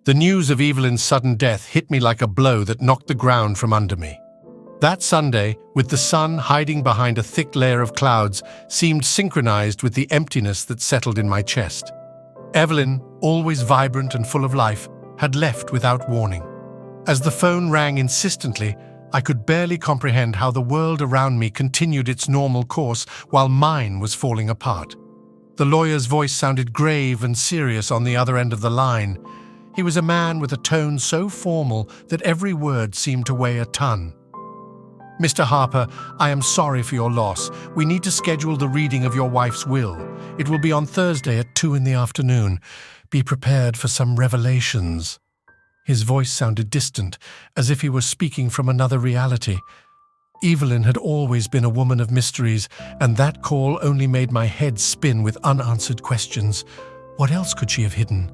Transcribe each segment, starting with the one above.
The news of Evelyn's sudden death hit me like a blow that knocked the ground from under me. That Sunday, with the sun hiding behind a thick layer of clouds, seemed synchronized with the emptiness that settled in my chest. Evelyn, always vibrant and full of life, had left without warning. As the phone rang insistently, I could barely comprehend how the world around me continued its normal course while mine was falling apart. The lawyer's voice sounded grave and serious on the other end of the line. He was a man with a tone so formal that every word seemed to weigh a ton. "Mr. Harper, I am sorry for your loss. We need to schedule the reading of your wife's will. It will be on Thursday at 2 in the afternoon. Be prepared for some revelations." His voice sounded distant, as if he were speaking from another reality. Evelyn had always been a woman of mysteries, and that call only made my head spin with unanswered questions. What else could she have hidden?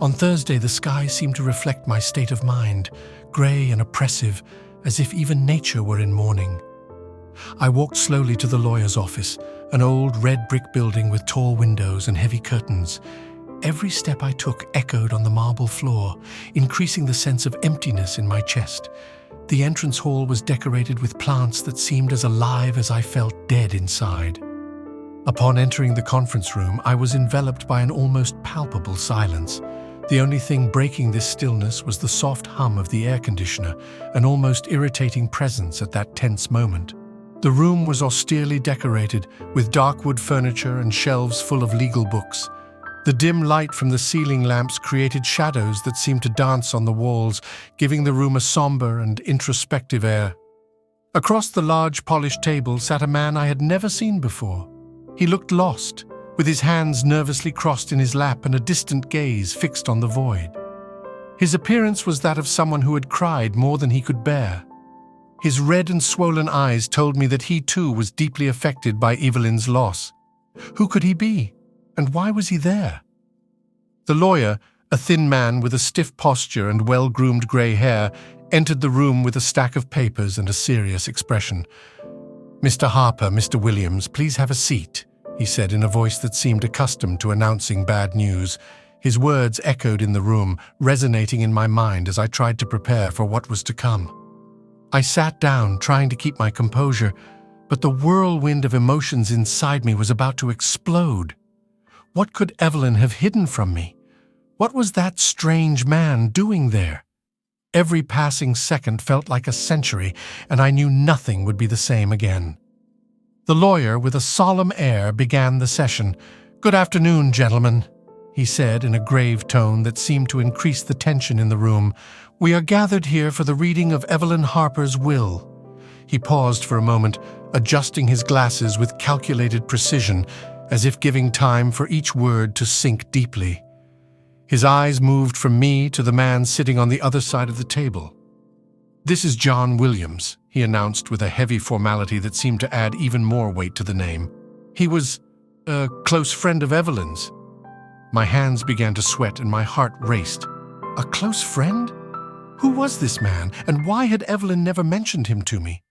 On Thursday, the sky seemed to reflect my state of mind, grey and oppressive, as if even nature were in mourning. I walked slowly to the lawyer's office, an old red brick building with tall windows and heavy curtains. Every step I took echoed on the marble floor, increasing the sense of emptiness in my chest. The entrance hall was decorated with plants that seemed as alive as I felt dead inside. Upon entering the conference room, I was enveloped by an almost palpable silence. The only thing breaking this stillness was the soft hum of the air conditioner, an almost irritating presence at that tense moment. The room was austerely decorated, with dark wood furniture and shelves full of legal books. The dim light from the ceiling lamps created shadows that seemed to dance on the walls, giving the room a somber and introspective air. Across the large polished table sat a man I had never seen before. He looked lost, with his hands nervously crossed in his lap and a distant gaze fixed on the void. His appearance was that of someone who had cried more than he could bear. His red and swollen eyes told me that he too was deeply affected by Evelyn's loss. Who could he be? And why was he there? The lawyer, a thin man with a stiff posture and well-groomed grey hair, entered the room with a stack of papers and a serious expression. "Mr. Harper, Mr. Williams, please have a seat," he said in a voice that seemed accustomed to announcing bad news. His words echoed in the room, resonating in my mind as I tried to prepare for what was to come. I sat down, trying to keep my composure, but the whirlwind of emotions inside me was about to explode. What could Evelyn have hidden from me? What was that strange man doing there? Every passing second felt like a century, and I knew nothing would be the same again. The lawyer, with a solemn air, began the session. "Good afternoon, gentlemen," he said in a grave tone that seemed to increase the tension in the room. "We are gathered here for the reading of Evelyn Harper's will." He paused for a moment, adjusting his glasses with calculated precision, as if giving time for each word to sink deeply. His eyes moved from me to the man sitting on the other side of the table. "This is John Williams," he announced with a heavy formality that seemed to add even more weight to the name. "He was a close friend of Evelyn's." My hands began to sweat and my heart raced. A close friend? Who was this man, and why had Evelyn never mentioned him to me?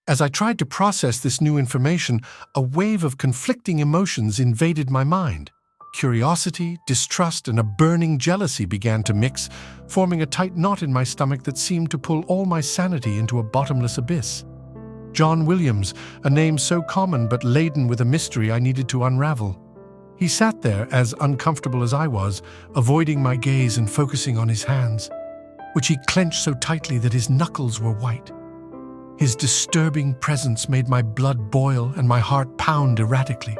As I tried to process this new information, a wave of conflicting emotions invaded my mind. Curiosity, distrust, and a burning jealousy began to mix, forming a tight knot in my stomach that seemed to pull all my sanity into a bottomless abyss. John Williams, a name so common but laden with a mystery I needed to unravel. He sat there, as uncomfortable as I was, avoiding my gaze and focusing on his hands, which he clenched so tightly that his knuckles were white. His disturbing presence made my blood boil and my heart pound erratically.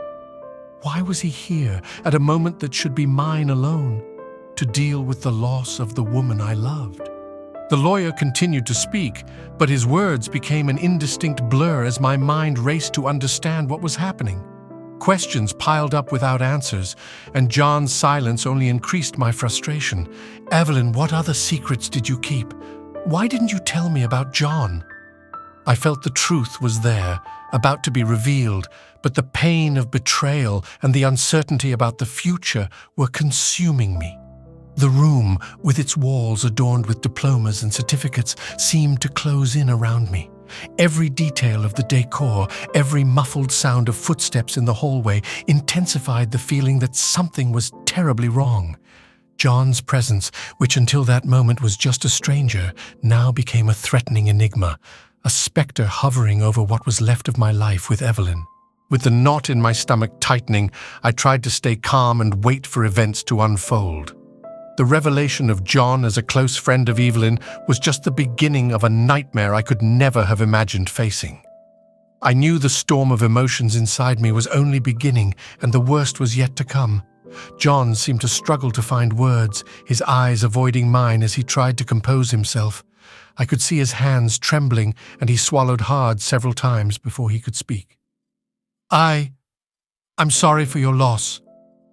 Why was he here at a moment that should be mine alone, to deal with the loss of the woman I loved? The lawyer continued to speak, but his words became an indistinct blur as my mind raced to understand what was happening. Questions piled up without answers, and John's silence only increased my frustration. "Evelyn, what other secrets did you keep? Why didn't you tell me about John?" I felt the truth was there, about to be revealed, but the pain of betrayal and the uncertainty about the future were consuming me. The room, with its walls adorned with diplomas and certificates, seemed to close in around me. Every detail of the decor, every muffled sound of footsteps in the hallway intensified the feeling that something was terribly wrong. John's presence, which until that moment was just a stranger, now became a threatening enigma, a specter hovering over what was left of my life with Evelyn. With the knot in my stomach tightening, I tried to stay calm and wait for events to unfold. The revelation of John as a close friend of Evelyn was just the beginning of a nightmare I could never have imagined facing. I knew the storm of emotions inside me was only beginning, and the worst was yet to come. John seemed to struggle to find words, his eyes avoiding mine as he tried to compose himself. I could see his hands trembling, and he swallowed hard several times before he could speak. I'm sorry for your loss,"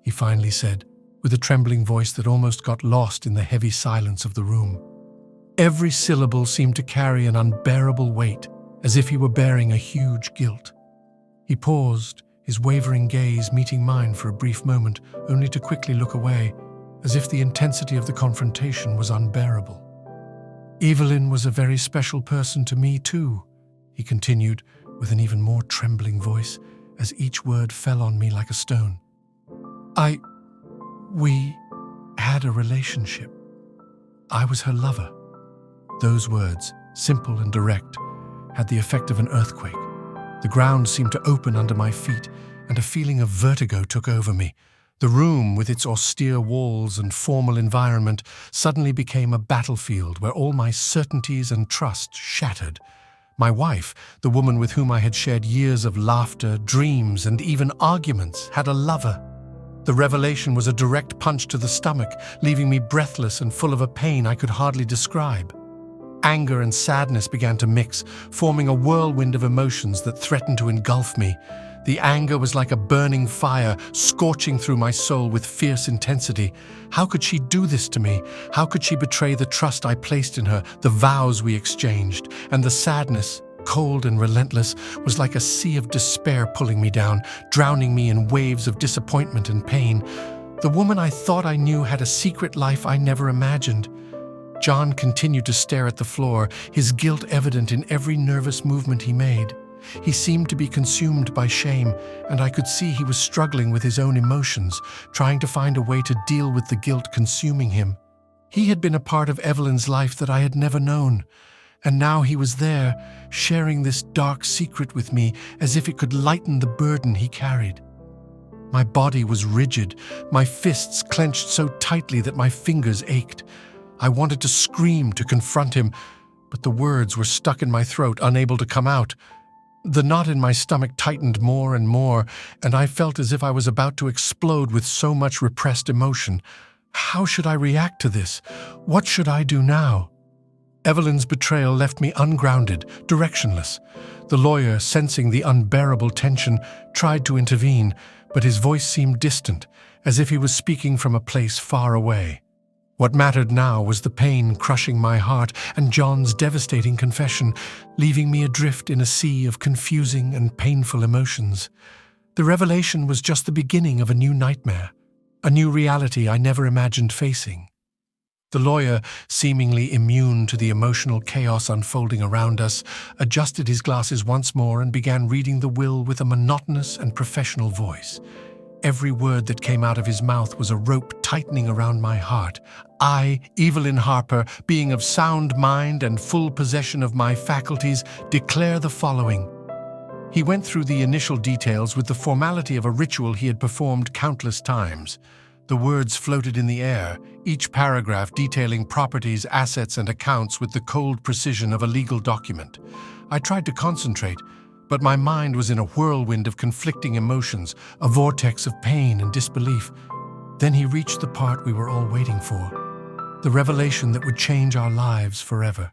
he finally said, with a trembling voice that almost got lost in the heavy silence of the room. Every syllable seemed to carry an unbearable weight, as if he were bearing a huge guilt. He paused, his wavering gaze meeting mine for a brief moment, only to quickly look away, as if the intensity of the confrontation was unbearable. "Evelyn was a very special person to me too," he continued, with an even more trembling voice, as each word fell on me like a stone. We had a relationship. I was her lover." Those words, simple and direct, had the effect of an earthquake. The ground seemed to open under my feet, and a feeling of vertigo took over me. The room, with its austere walls and formal environment, suddenly became a battlefield where all my certainties and trust shattered. My wife, the woman with whom I had shared years of laughter, dreams, and even arguments, had a lover. The revelation was a direct punch to the stomach, leaving me breathless and full of a pain I could hardly describe. Anger and sadness began to mix, forming a whirlwind of emotions that threatened to engulf me. The anger was like a burning fire, scorching through my soul with fierce intensity. How could she do this to me? How could she betray the trust I placed in her, the vows we exchanged? And the sadness, cold and relentless, was like a sea of despair pulling me down, drowning me in waves of disappointment and pain. The woman I thought I knew had a secret life I never imagined. John continued to stare at the floor, his guilt evident in every nervous movement he made. He seemed to be consumed by shame, and I could see he was struggling with his own emotions, trying to find a way to deal with the guilt consuming him. He had been a part of Evelyn's life that I had never known, and now he was there, sharing this dark secret with me as if it could lighten the burden he carried. My body was rigid, my fists clenched so tightly that my fingers ached. I wanted to scream, to confront him, but the words were stuck in my throat, unable to come out. The knot in my stomach tightened more and more, and I felt as if I was about to explode with so much repressed emotion. How should I react to this? What should I do now? Evelyn's betrayal left me ungrounded, directionless. The lawyer, sensing the unbearable tension, tried to intervene, but his voice seemed distant, as if he was speaking from a place far away. What mattered now was the pain crushing my heart and John's devastating confession, leaving me adrift in a sea of confusing and painful emotions. The revelation was just the beginning of a new nightmare, a new reality I never imagined facing. The lawyer, seemingly immune to the emotional chaos unfolding around us, adjusted his glasses once more and began reading the will with a monotonous and professional voice. Every word that came out of his mouth was a rope tightening around my heart. I, Evelyn Harper, being of sound mind and full possession of my faculties, declare the following. He went through the initial details with the formality of a ritual he had performed countless times. The words floated in the air, each paragraph detailing properties, assets, and accounts with the cold precision of a legal document. I tried to concentrate, but my mind was in a whirlwind of conflicting emotions, a vortex of pain and disbelief. Then he reached the part we were all waiting for, the revelation that would change our lives forever.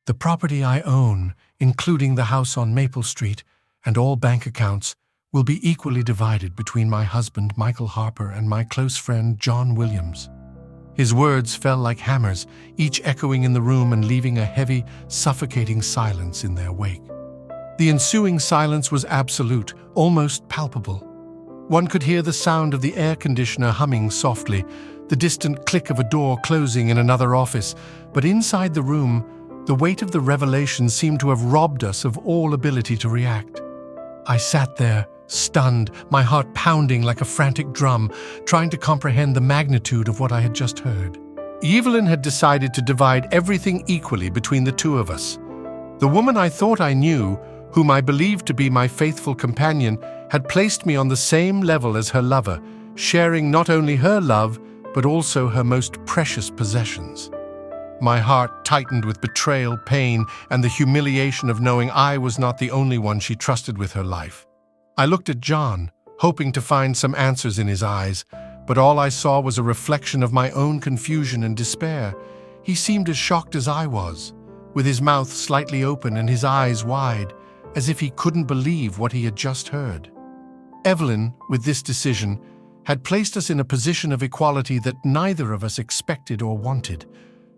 The property I own, including the house on Maple Street, and all bank accounts, will be equally divided between my husband, Michael Harper, and my close friend, John Williams. His words fell like hammers, each echoing in the room and leaving a heavy, suffocating silence in their wake. The ensuing silence was absolute, almost palpable. One could hear the sound of the air conditioner humming softly, the distant click of a door closing in another office, but inside the room, the weight of the revelation seemed to have robbed us of all ability to react. I sat there, stunned, my heart pounding like a frantic drum, trying to comprehend the magnitude of what I had just heard. Evelyn had decided to divide everything equally between the two of us. The woman I thought I knew, whom I believed to be my faithful companion, had placed me on the same level as her lover, sharing not only her love, but also her most precious possessions. My heart tightened with betrayal, pain, and the humiliation of knowing I was not the only one she trusted with her life. I looked at John, hoping to find some answers in his eyes, but all I saw was a reflection of my own confusion and despair. He seemed as shocked as I was, with his mouth slightly open and his eyes wide, as if he couldn't believe what he had just heard. Evelyn, with this decision, had placed us in a position of equality that neither of us expected or wanted.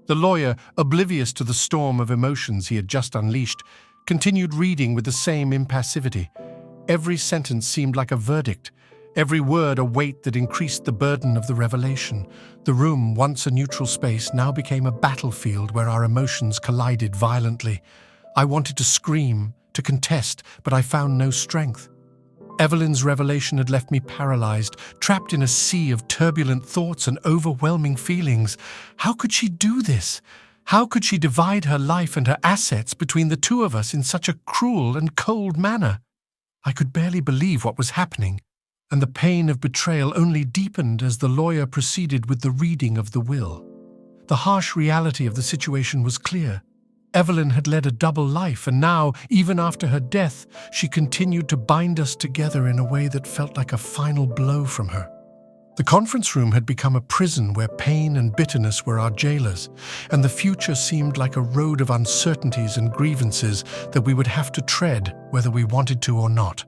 The lawyer, oblivious to the storm of emotions he had just unleashed, continued reading with the same impassivity. Every sentence seemed like a verdict, every word a weight that increased the burden of the revelation. The room, once a neutral space, now became a battlefield where our emotions collided violently. I wanted to scream, to contest, but I found no strength. Evelyn's revelation had left me paralyzed, trapped in a sea of turbulent thoughts and overwhelming feelings. How could she do this? How could she divide her life and her assets between the two of us in such a cruel and cold manner? I could barely believe what was happening, and the pain of betrayal only deepened as the lawyer proceeded with the reading of the will. The harsh reality of the situation was clear. Evelyn had led a double life, and now, even after her death, she continued to bind us together in a way that felt like a final blow from her. The conference room had become a prison where pain and bitterness were our jailers, and the future seemed like a road of uncertainties and grievances that we would have to tread whether we wanted to or not.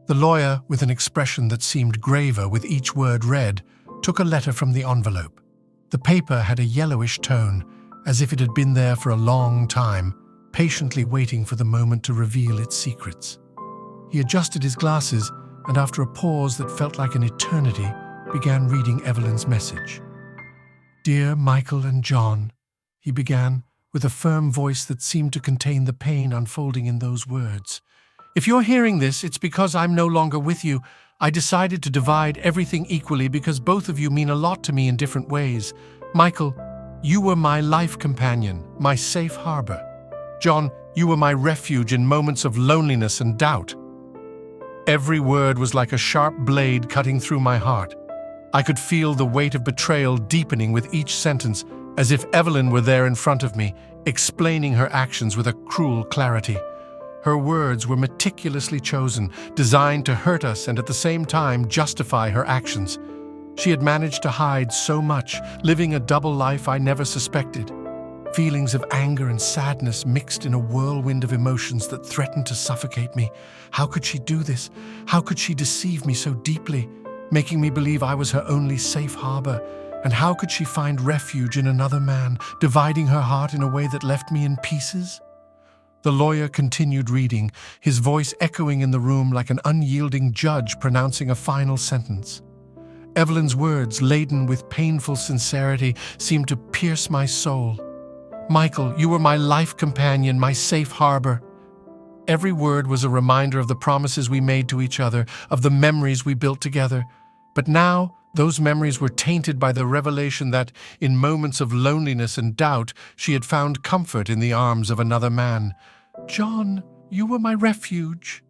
The lawyer, with an expression that seemed graver with each word read, took a letter from the envelope. The paper had a yellowish tone, as if it had been there for a long time, patiently waiting for the moment to reveal its secrets. He adjusted his glasses, and after a pause that felt like an eternity, began reading Evelyn's message. "Dear Michael and John," he began, with a firm voice that seemed to contain the pain unfolding in those words. "If you're hearing this, it's because I'm no longer with you. I decided to divide everything equally because both of you mean a lot to me in different ways. Michael, you were my life companion, my safe harbor. John, you were my refuge in moments of loneliness and doubt." Every word was like a sharp blade cutting through my heart. I could feel the weight of betrayal deepening with each sentence, as if Evelyn were there in front of me, explaining her actions with a cruel clarity. Her words were meticulously chosen, designed to hurt us and at the same time justify her actions. She had managed to hide so much, living a double life I never suspected. Feelings of anger and sadness mixed in a whirlwind of emotions that threatened to suffocate me. How could she do this? How could she deceive me so deeply, making me believe I was her only safe harbor? And how could she find refuge in another man, dividing her heart in a way that left me in pieces? The lawyer continued reading, his voice echoing in the room like an unyielding judge pronouncing a final sentence. Evelyn's words, laden with painful sincerity, seemed to pierce my soul. "Michael, you were my life companion, my safe harbor." Every word was a reminder of the promises we made to each other, of the memories we built together. But now, those memories were tainted by the revelation that, in moments of loneliness and doubt, she had found comfort in the arms of another man. "John, you were my refuge."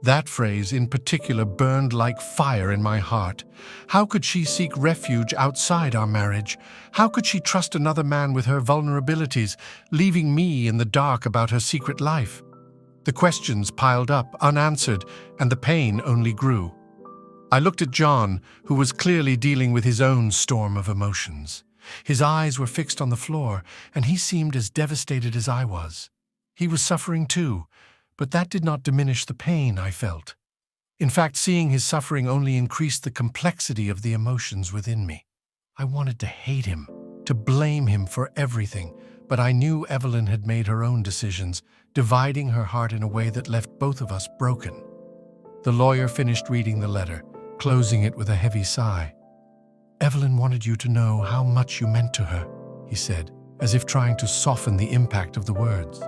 That phrase in particular burned like fire in my heart. How could she seek refuge outside our marriage? How could she trust another man with her vulnerabilities, leaving me in the dark about her secret life? The questions piled up, unanswered, and the pain only grew. I looked at John, who was clearly dealing with his own storm of emotions. His eyes were fixed on the floor, and he seemed as devastated as I was. He was suffering too, but that did not diminish the pain I felt. In fact, seeing his suffering only increased the complexity of the emotions within me. I wanted to hate him, to blame him for everything, but I knew Evelyn had made her own decisions, dividing her heart in a way that left both of us broken. The lawyer finished reading the letter, closing it with a heavy sigh. "Evelyn wanted you to know how much you meant to her," he said, as if trying to soften the impact of the words.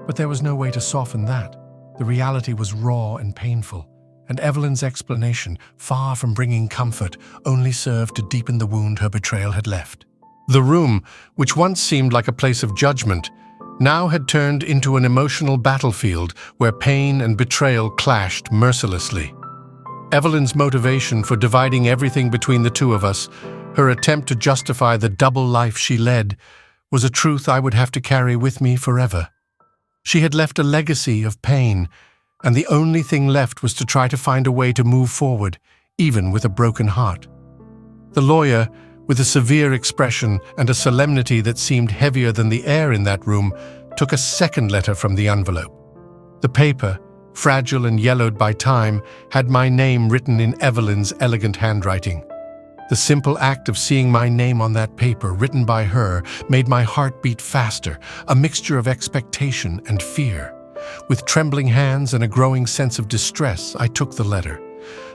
But there was no way to soften that. The reality was raw and painful, and Evelyn's explanation, far from bringing comfort, only served to deepen the wound her betrayal had left. The room, which once seemed like a place of judgment, now had turned into an emotional battlefield where pain and betrayal clashed mercilessly. Evelyn's motivation for dividing everything between the two of us, her attempt to justify the double life she led, was a truth I would have to carry with me forever. She had left a legacy of pain, and the only thing left was to try to find a way to move forward, even with a broken heart. The lawyer, with a severe expression and a solemnity that seemed heavier than the air in that room, took a second letter from the envelope. The paper, fragile and yellowed by time, had my name written in Evelyn's elegant handwriting. The simple act of seeing my name on that paper, written by her, made my heart beat faster, a mixture of expectation and fear. With trembling hands and a growing sense of distress, I took the letter.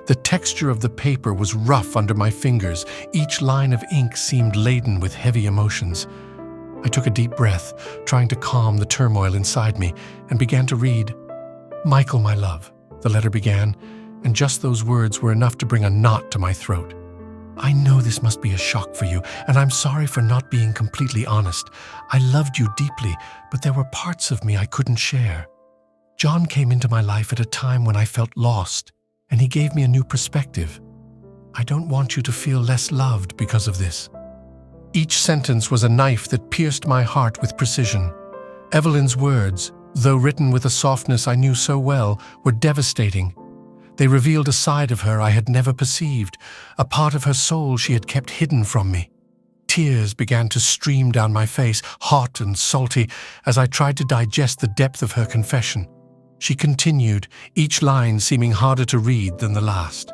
The texture of the paper was rough under my fingers. Each line of ink seemed laden with heavy emotions. I took a deep breath, trying to calm the turmoil inside me, and began to read. "Michael, my love," the letter began, and just those words were enough to bring a knot to my throat. "I know this must be a shock for you, and I'm sorry for not being completely honest. I loved you deeply, but there were parts of me I couldn't share. John came into my life at a time when I felt lost, and he gave me a new perspective. I don't want you to feel less loved because of this." Each sentence was a knife that pierced my heart with precision. Evelyn's words, though written with a softness I knew so well, were devastating. They revealed a side of her I had never perceived, a part of her soul she had kept hidden from me. Tears began to stream down my face, hot and salty, as I tried to digest the depth of her confession. She continued, each line seeming harder to read than the last.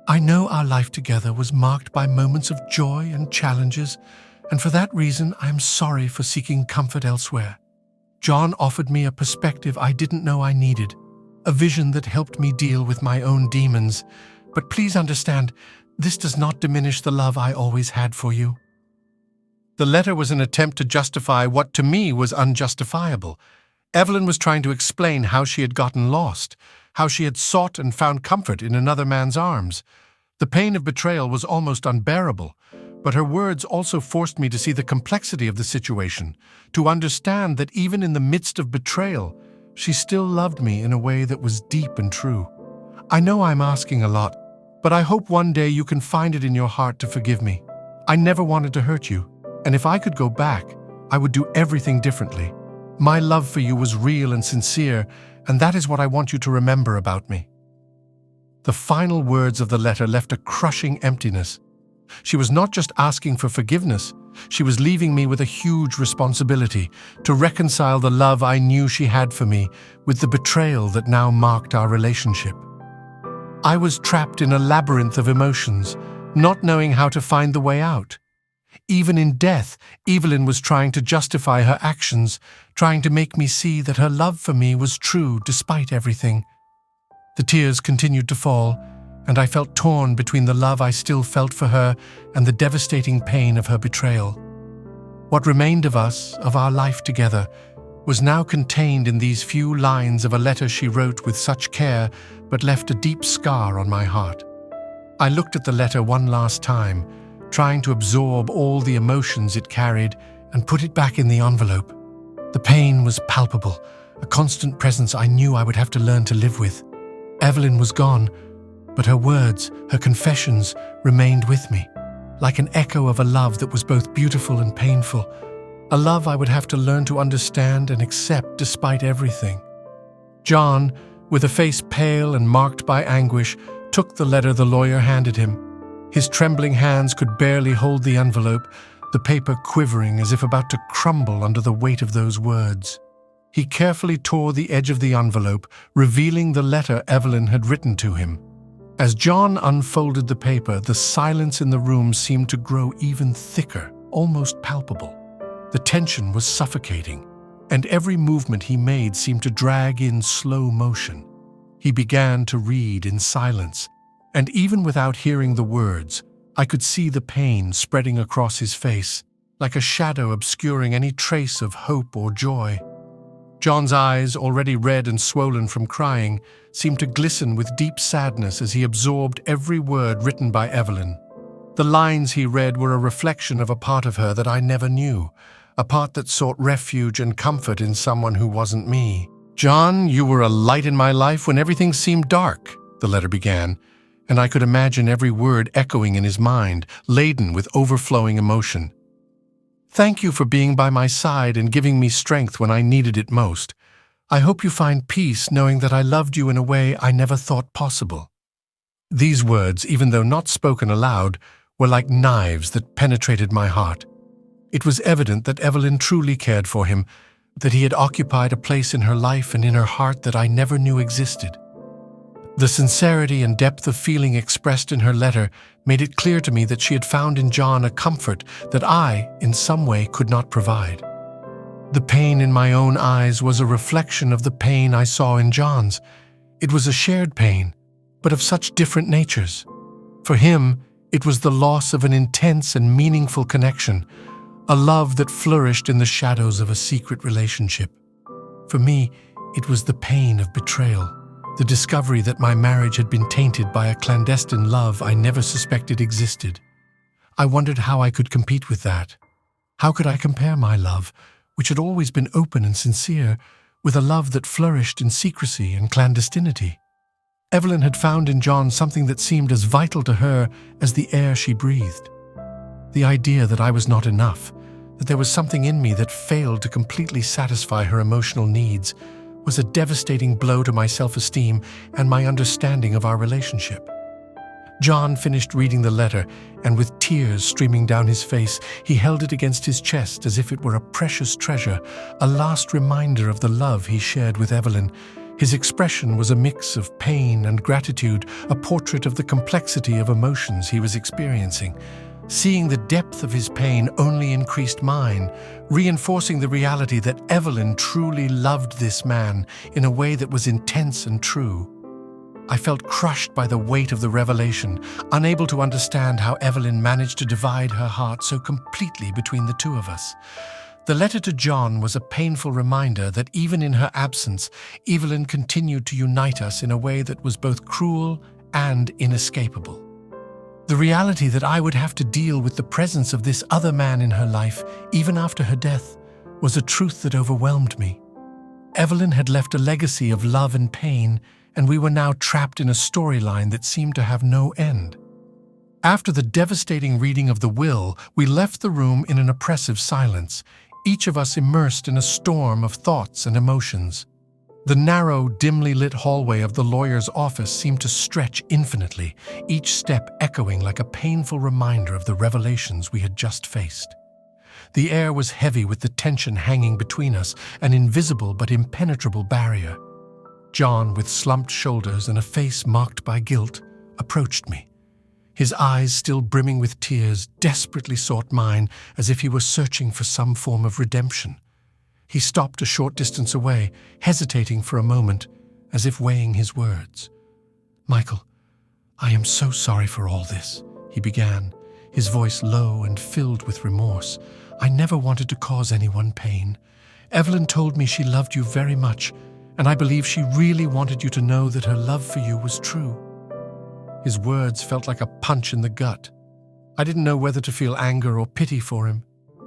"I know our life together was marked by moments of joy and challenges, and for that reason I am sorry for seeking comfort elsewhere. John offered me a perspective I didn't know I needed, a vision that helped me deal with my own demons. But please understand, this does not diminish the love I always had for you." The letter was an attempt to justify what to me was unjustifiable. Evelyn was trying to explain how she had gotten lost, how she had sought and found comfort in another man's arms. The pain of betrayal was almost unbearable, but her words also forced me to see the complexity of the situation, to understand that even in the midst of betrayal, she still loved me in a way that was deep and true. I know I'm asking a lot, but I hope one day you can find it in your heart to forgive me. I never wanted to hurt you, and if I could go back, I would do everything differently. My love for you was real and sincere, and that is what I want you to remember about me." The final words of the letter left a crushing emptiness. She was not just asking for forgiveness, she was leaving me with a huge responsibility to reconcile the love I knew she had for me with the betrayal that now marked our relationship. I was trapped in a labyrinth of emotions, not knowing how to find the way out. Even in death, Evelyn was trying to justify her actions, trying to make me see that her love for me was true despite everything. The tears continued to fall, and I felt torn between the love I still felt for her and the devastating pain of her betrayal. What remained of us, of our life together, was now contained in these few lines of a letter she wrote with such care, but left a deep scar on my heart. I looked at the letter one last time, trying to absorb all the emotions it carried and put it back in the envelope. The pain was palpable, a constant presence I knew I would have to learn to live with. Evelyn was gone, but her words, her confessions, remained with me, like an echo of a love that was both beautiful and painful, a love I would have to learn to understand and accept despite everything. John, with a face pale and marked by anguish, took the letter the lawyer handed him. His trembling hands could barely hold the envelope, the paper quivering as if about to crumble under the weight of those words. He carefully tore the edge of the envelope, revealing the letter Evelyn had written to him. As John unfolded the paper, the silence in the room seemed to grow even thicker, almost palpable. The tension was suffocating, and every movement he made seemed to drag in slow motion. He began to read in silence, and even without hearing the words, I could see the pain spreading across his face, like a shadow obscuring any trace of hope or joy. John's eyes, already red and swollen from crying, seemed to glisten with deep sadness as he absorbed every word written by Evelyn. The lines he read were a reflection of a part of her that I never knew, a part that sought refuge and comfort in someone who wasn't me. "John, you were a light in my life when everything seemed dark," the letter began, and I could imagine every word echoing in his mind, laden with overflowing emotion. "Thank you for being by my side and giving me strength when I needed it most. I hope you find peace knowing that I loved you in a way I never thought possible." These words, even though not spoken aloud, were like knives that penetrated my heart. It was evident that Evelyn truly cared for him, that he had occupied a place in her life and in her heart that I never knew existed. The sincerity and depth of feeling expressed in her letter made it clear to me that she had found in John a comfort that I, in some way, could not provide. The pain in my own eyes was a reflection of the pain I saw in John's. It was a shared pain, but of such different natures. For him, it was the loss of an intense and meaningful connection, a love that flourished in the shadows of a secret relationship. For me, it was the pain of betrayal, the discovery that my marriage had been tainted by a clandestine love I never suspected existed. I wondered how I could compete with that. How could I compare my love, which had always been open and sincere, with a love that flourished in secrecy and clandestinity? Evelyn had found in John something that seemed as vital to her as the air she breathed. The idea that I was not enough, that there was something in me that failed to completely satisfy her emotional needs, was a devastating blow to my self-esteem and my understanding of our relationship. John finished reading the letter, and with tears streaming down his face, he held it against his chest as if it were a precious treasure, a last reminder of the love he shared with Evelyn. His expression was a mix of pain and gratitude, a portrait of the complexity of emotions he was experiencing. Seeing the depth of his pain only increased mine, reinforcing the reality that Evelyn truly loved this man in a way that was intense and true. I felt crushed by the weight of the revelation, unable to understand how Evelyn managed to divide her heart so completely between the two of us. The letter to John was a painful reminder that even in her absence, Evelyn continued to unite us in a way that was both cruel and inescapable. The reality that I would have to deal with the presence of this other man in her life, even after her death, was a truth that overwhelmed me. Evelyn had left a legacy of love and pain, and we were now trapped in a storyline that seemed to have no end. After the devastating reading of the will, we left the room in an oppressive silence, each of us immersed in a storm of thoughts and emotions. The narrow, dimly lit hallway of the lawyer's office seemed to stretch infinitely, each step echoing like a painful reminder of the revelations we had just faced. The air was heavy with the tension hanging between us, an invisible but impenetrable barrier. John, with slumped shoulders and a face marked by guilt, approached me. His eyes, still brimming with tears, desperately sought mine as if he were searching for some form of redemption. He stopped a short distance away, hesitating for a moment, as if weighing his words. "Michael, I am so sorry for all this," he began, his voice low and filled with remorse. "I never wanted to cause anyone pain. Evelyn told me she loved you very much, and I believe she really wanted you to know that her love for you was true." His words felt like a punch in the gut. I didn't know whether to feel anger or pity for him.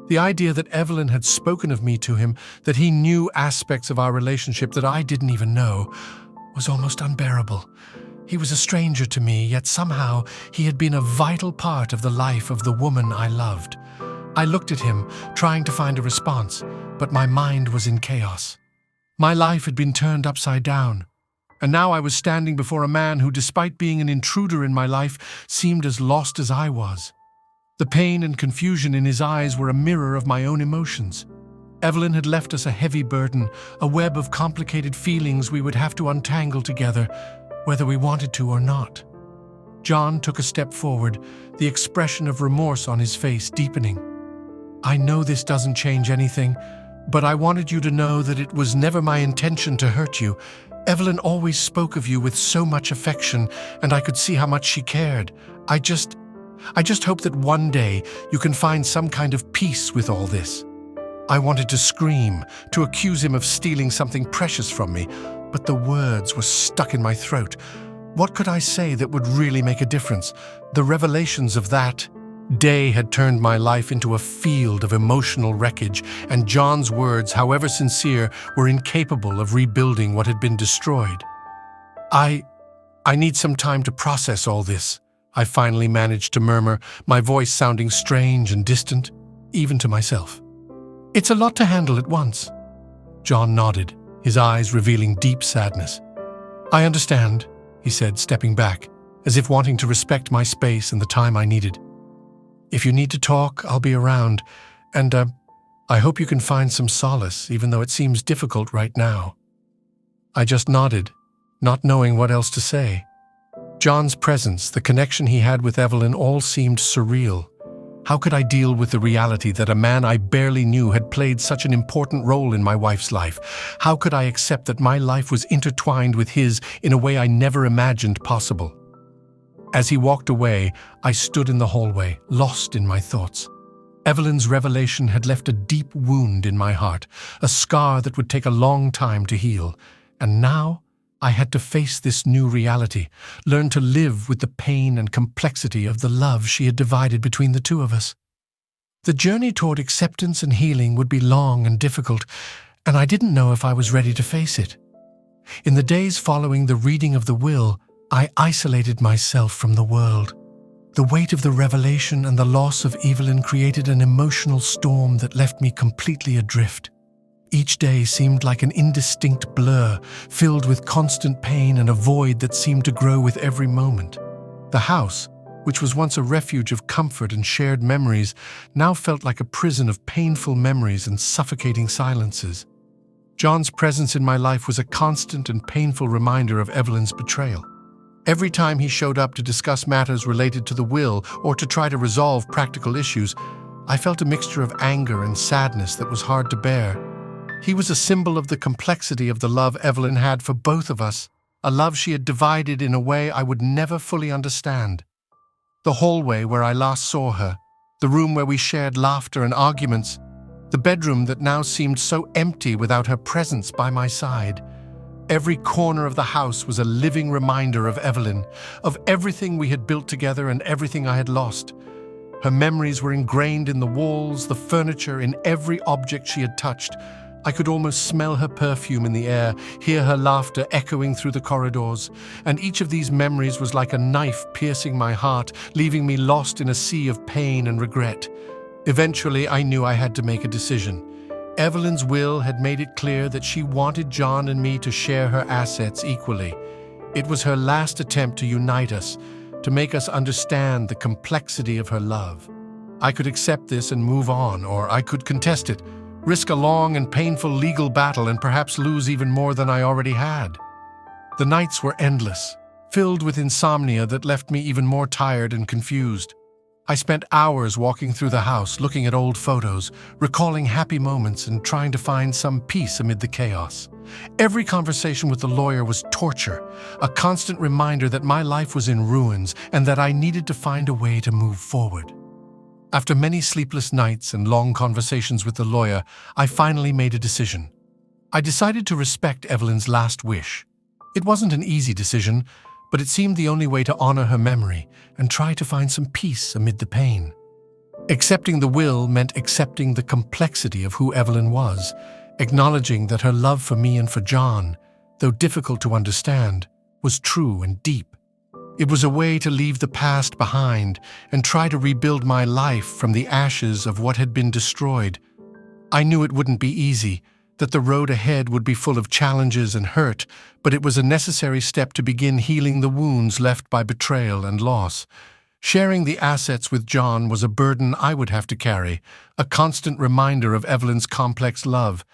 The idea that Evelyn had spoken of me to him, that he knew aspects of our relationship that I didn't even know, was almost unbearable. He was a stranger to me, yet somehow he had been a vital part of the life of the woman I loved. I looked at him, trying to find a response, but my mind was in chaos. My life had been turned upside down, and now I was standing before a man who, despite being an intruder in my life, seemed as lost as I was. The pain and confusion in his eyes were a mirror of my own emotions. Evelyn had left us a heavy burden, a web of complicated feelings we would have to untangle together, whether we wanted to or not. John took a step forward, the expression of remorse on his face deepening. "I know this doesn't change anything, but I wanted you to know that it was never my intention to hurt you. Evelyn always spoke of you with so much affection, and I could see how much she cared. I just hope that one day you can find some kind of peace with all this. I wanted to scream, to accuse him of stealing something precious from me, but the words were stuck in my throat. What could I say that would really make a difference? The revelations of that day had turned my life into a field of emotional wreckage, and John's words, however sincere, were incapable of rebuilding what had been destroyed. I need some time to process all this, I finally managed to murmur, my voice sounding strange and distant, even to myself. It's a lot to handle at once. John nodded, his eyes revealing deep sadness. I understand, he said, stepping back, as if wanting to respect my space and the time I needed. If you need to talk, I'll be around, and I hope you can find some solace, even though it seems difficult right now. I just nodded, not knowing what else to say. John's presence, the connection he had with Evelyn, all seemed surreal. How could I deal with the reality that a man I barely knew had played such an important role in my wife's life? How could I accept that my life was intertwined with his in a way I never imagined possible? As he walked away, I stood in the hallway, lost in my thoughts. Evelyn's revelation had left a deep wound in my heart, a scar that would take a long time to heal. And now, I had to face this new reality, learn to live with the pain and complexity of the love she had divided between the two of us. The journey toward acceptance and healing would be long and difficult, and I didn't know if I was ready to face it. In the days following the reading of the will, I isolated myself from the world. The weight of the revelation and the loss of Evelyn created an emotional storm that left me completely adrift. Each day seemed like an indistinct blur, filled with constant pain and a void that seemed to grow with every moment. The house, which was once a refuge of comfort and shared memories, now felt like a prison of painful memories and suffocating silences. John's presence in my life was a constant and painful reminder of Evelyn's betrayal. Every time he showed up to discuss matters related to the will or to try to resolve practical issues, I felt a mixture of anger and sadness that was hard to bear. He was a symbol of the complexity of the love Evelyn had for both of us, a love she had divided in a way I would never fully understand. The hallway where I last saw her, the room where we shared laughter and arguments, the bedroom that now seemed so empty without her presence by my side. Every corner of the house was a living reminder of Evelyn, of everything we had built together and everything I had lost. Her memories were ingrained in the walls, the furniture, in every object she had touched. I could almost smell her perfume in the air, hear her laughter echoing through the corridors, and each of these memories was like a knife piercing my heart, leaving me lost in a sea of pain and regret. Eventually, I knew I had to make a decision. Evelyn's will had made it clear that she wanted John and me to share her assets equally. It was her last attempt to unite us, to make us understand the complexity of her love. I could accept this and move on, or I could contest it, risk a long and painful legal battle and perhaps lose even more than I already had. The nights were endless, filled with insomnia that left me even more tired and confused. I spent hours walking through the house, looking at old photos, recalling happy moments and trying to find some peace amid the chaos. Every conversation with the lawyer was torture, a constant reminder that my life was in ruins and that I needed to find a way to move forward. After many sleepless nights and long conversations with the lawyer, I finally made a decision. I decided to respect Evelyn's last wish. It wasn't an easy decision, but it seemed the only way to honor her memory and try to find some peace amid the pain. Accepting the will meant accepting the complexity of who Evelyn was, acknowledging that her love for me and for John, though difficult to understand, was true and deep. It was a way to leave the past behind and try to rebuild my life from the ashes of what had been destroyed. I knew it wouldn't be easy, that the road ahead would be full of challenges and hurt, but it was a necessary step to begin healing the wounds left by betrayal and loss. Sharing the assets with John was a burden I would have to carry, a constant reminder of Evelyn's complex love,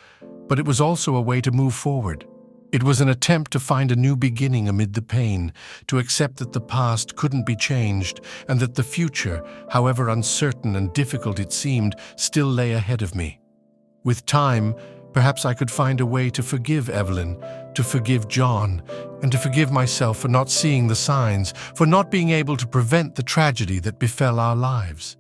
but it was also a way to move forward. It was an attempt to find a new beginning amid the pain, to accept that the past couldn't be changed and that the future, however uncertain and difficult it seemed, still lay ahead of me. With time, perhaps I could find a way to forgive Evelyn, to forgive John, and to forgive myself for not seeing the signs, for not being able to prevent the tragedy that befell our lives.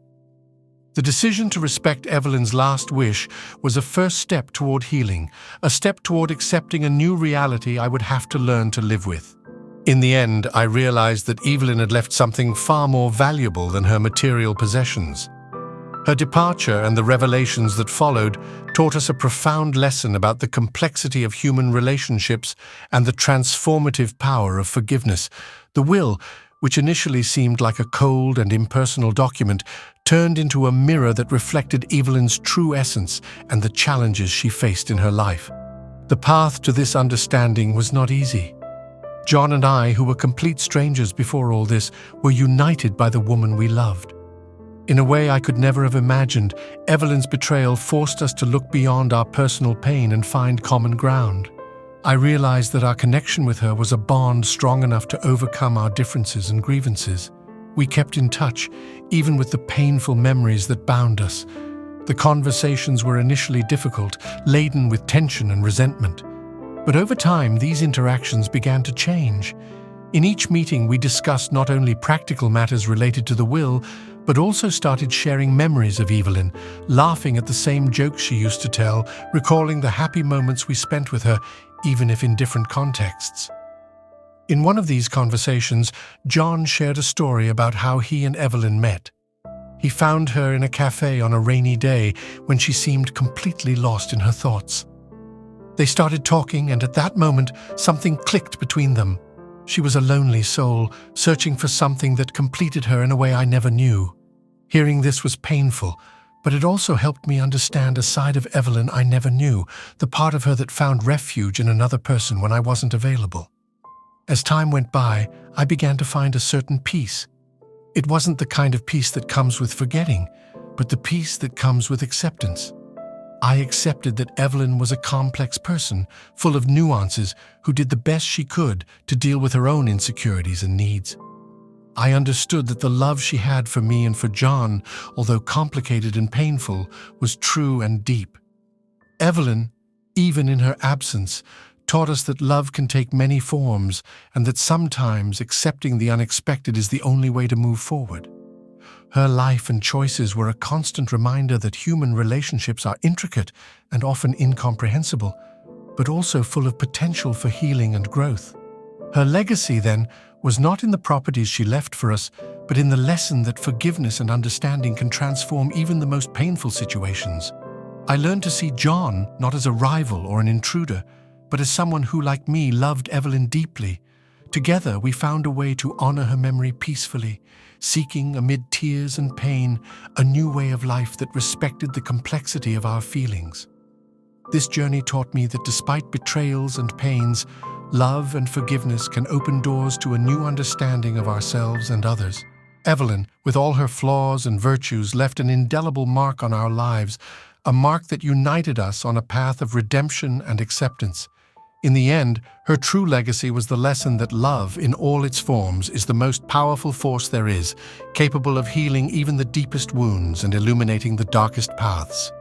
The decision to respect Evelyn's last wish was a first step toward healing, a step toward accepting a new reality I would have to learn to live with. In the end, I realized that Evelyn had left something far more valuable than her material possessions. Her departure and the revelations that followed taught us a profound lesson about the complexity of human relationships and the transformative power of forgiveness. The will, which initially seemed like a cold and impersonal document, turned into a mirror that reflected Evelyn's true essence and the challenges she faced in her life. The path to this understanding was not easy. John and I, who were complete strangers before all this, were united by the woman we loved. In a way I could never have imagined, Evelyn's betrayal forced us to look beyond our personal pain and find common ground. I realized that our connection with her was a bond strong enough to overcome our differences and grievances. We kept in touch, even with the painful memories that bound us. The conversations were initially difficult, laden with tension and resentment. But over time, these interactions began to change. In each meeting, we discussed not only practical matters related to the will, but also started sharing memories of Evelyn, laughing at the same jokes she used to tell, recalling the happy moments we spent with her, even if in different contexts. In one of these conversations, John shared a story about how he and Evelyn met. He found her in a cafe on a rainy day when she seemed completely lost in her thoughts. They started talking, and at that moment, something clicked between them. She was a lonely soul, searching for something that completed her in a way I never knew. Hearing this was painful, but it also helped me understand a side of Evelyn I never knew, the part of her that found refuge in another person when I wasn't available. As time went by, I began to find a certain peace. It wasn't the kind of peace that comes with forgetting, but the peace that comes with acceptance. I accepted that Evelyn was a complex person, full of nuances, who did the best she could to deal with her own insecurities and needs. I understood that the love she had for me and for John, although complicated and painful, was true and deep. Evelyn, even in her absence, taught us that love can take many forms and that sometimes accepting the unexpected is the only way to move forward. Her life and choices were a constant reminder that human relationships are intricate and often incomprehensible, but also full of potential for healing and growth. Her legacy, then, was not in the properties she left for us, but in the lesson that forgiveness and understanding can transform even the most painful situations. I learned to see John not as a rival or an intruder, but as someone who, like me, loved Evelyn deeply. Together, we found a way to honor her memory peacefully, seeking, amid tears and pain, a new way of life that respected the complexity of our feelings. This journey taught me that despite betrayals and pains, love and forgiveness can open doors to a new understanding of ourselves and others. Evelyn, with all her flaws and virtues, left an indelible mark on our lives, a mark that united us on a path of redemption and acceptance. In the end, her true legacy was the lesson that love, in all its forms, is the most powerful force there is, capable of healing even the deepest wounds and illuminating the darkest paths.